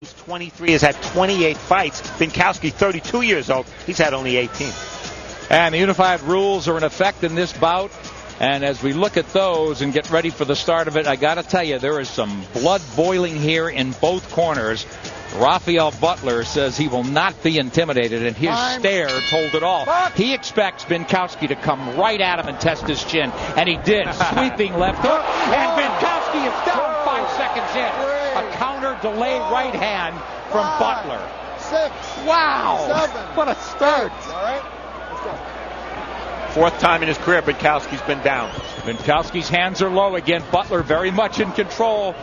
He's 23, has had 28 fights. Binkowski, 32 years old. He's had only 18. And the unified rules are in effect in this bout. And as we look at those and get ready for the start of it, I got to tell you, there is some blood boiling here in both corners. Raphael Butler says he will not be intimidated, and his stare told it all. He expects Binkowski to come right at him and test his chin, and he did. Sweeping left hook, and Binkowski is down 5 seconds in. A counter delay right hand from Butler. 6. Wow. 7. What a start. All right. Let's go. Fourth time in his career Binkowski's been down. Binkowski's hands are low again. Butler very much in control.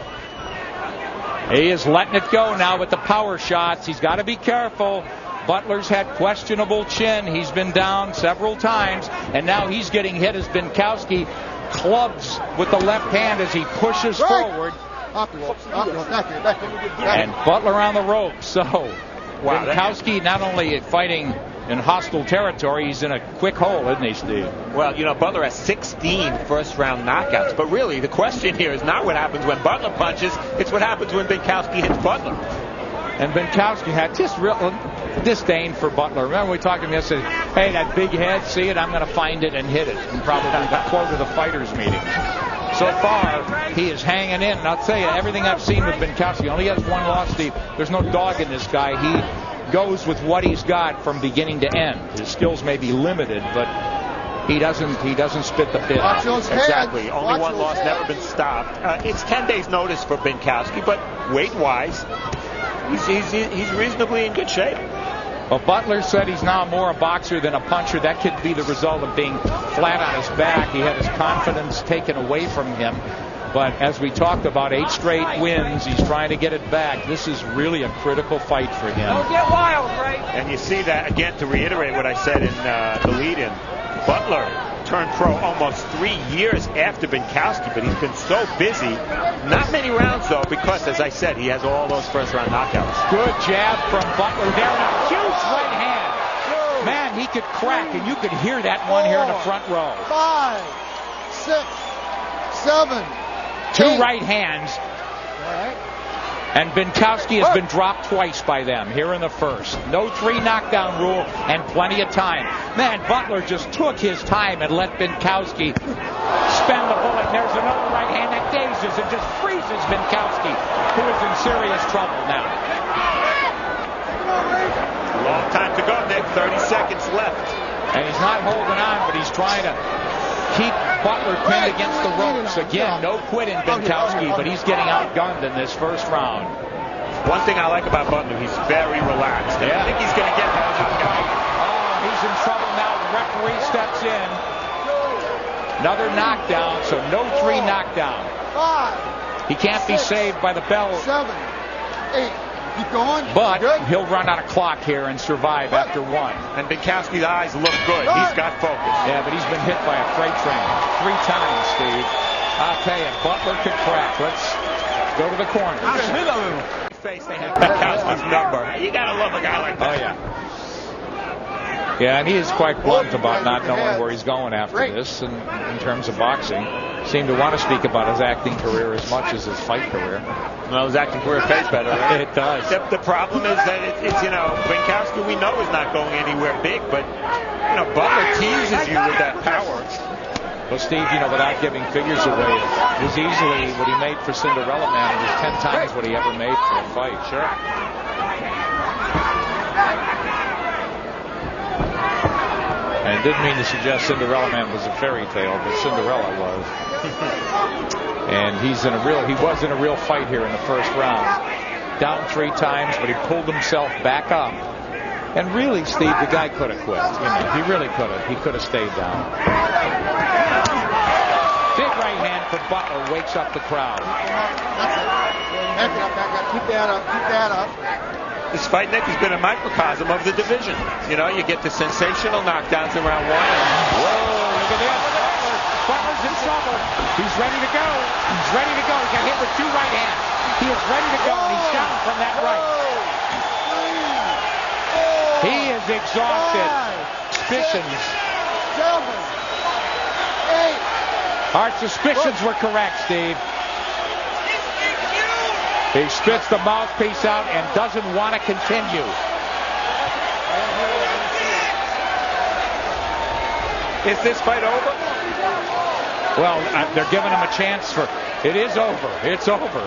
He is letting it go now with the power shots. He's got to be careful. Butler's had questionable chin. He's been down several times, and now he's getting hit as Binkowski clubs with the left hand as he pushes forward. Back here. And Butler on the rope. So Binkowski not only fighting in hostile territory, he's in a quick hole, isn't he, Steve? Well, you know, Butler has 16 first-round knockouts. But really, the question here is not what happens when Butler punches. It's what happens when Binkowski hits Butler. And Binkowski had just real disdain for Butler. Remember we talked to him yesterday, hey, that big head, see it, I'm going to find it and hit it. And probably the quote of the fighters meeting. So far, he is hanging in. And I'll tell you, everything I've seen with Binkowski, only has one loss, Steve. There's no dog in this guy. He goes with what he's got from beginning to end. His skills may be limited, but he doesn't spit the bit. Exactly. Only one loss, never been stopped. It's 10 days notice for Binkowski, but weight-wise, he's reasonably in good shape. Well, Butler said he's now more a boxer than a puncher. That could be the result of being flat on his back. He had his confidence taken away from him. But as we talked about, 8 straight wins. He's trying to get it back. This is really a critical fight for him. Don't get wild, right? And you see that, again, to reiterate what I said in the lead-in. Butler turned pro almost 3 years after Binkowski, but he's been so busy. Not many rounds, though, because, as I said, he has all those first-round knockouts. Good jab from Butler there, and a huge right hand. Man, he could crack, and you could hear that one here in the front row. 5, 6, 7. 2 right hands. All right. And Binkowski has been dropped twice by them here in the first. No 3 knockdown rule and plenty of time. Man, Butler just took his time and let Binkowski spend the bullet. There's another right hand that dazes and just freezes Binkowski, who is in serious trouble now. Long time to go, Nick. 30 seconds left. And he's not holding on, but he's trying to keep Butler pinned against the ropes. Again, no quit in Binkowski, but he's getting outgunned in this first round. One thing I like about Butler, he's very relaxed. And I think he's going to get that knockout. Oh, he's in trouble now. The referee steps in. Another knockdown, so no 3 knockdown. 5. He can't be saved by the bell. 7, 8. Keep going. But he'll run out of clock here and survive after 1. And Binkowski's eyes look good. He's got focus. Yeah, but he's been hit by a freight train 3 times, Steve. I'll tell you, Butler could crack. Let's go to the corner. They have Binkowski's number. You gotta love a guy like that. Oh, yeah. Yeah, and he is quite blunt about not knowing where he's going after this in terms of boxing. Seemed to want to speak about his acting career as much as his fight career. Well, his acting career pays better, right? It does. The problem is that it's Binkowski we know is not going anywhere big, but, Butler teases you with that power. Well, Steve, without giving figures away, it was easily what he made for Cinderella Man. It was 10 times what he ever made for a fight. Sure. And it didn't mean to suggest Cinderella Man was a fairy tale, but Cinderella was. And he was in a real fight here in the first round. Down 3 times, but he pulled himself back up. And really, Steve, the guy could have quit. He really could have. He could have stayed down. Big right hand for Butler wakes up the crowd. That's it. Keep that up. This fight, Nick, has been a microcosm of the division. You get the sensational knockdowns in round 1. Whoa, look at this. Butler's in trouble. He's ready to go. He got hit with 2 right hands. He is ready to go, and he's down from that right. He is exhausted. 5, 6, 7, 8. Our suspicions were correct, Steve. He spits the mouthpiece out and doesn't want to continue. Is this fight over? Well, they're giving him a chance for. It is over. It's over.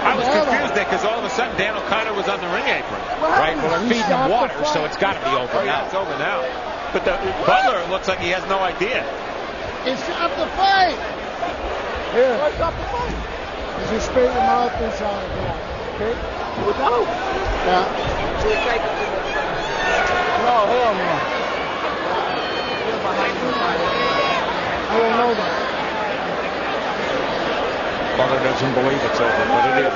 I was confused there because all of a sudden Dan O'Connor was on the ring apron. Right. Well, they're feeding him water, so it's got to be over now. Yeah, it's over now. But the Butler looks like he has no idea. It's up the fight. Here. What's up the fight? Just spit your mouth inside. Okay? No. Yeah. No, hell no. I don't know that. Butler doesn't believe it's over, but it is.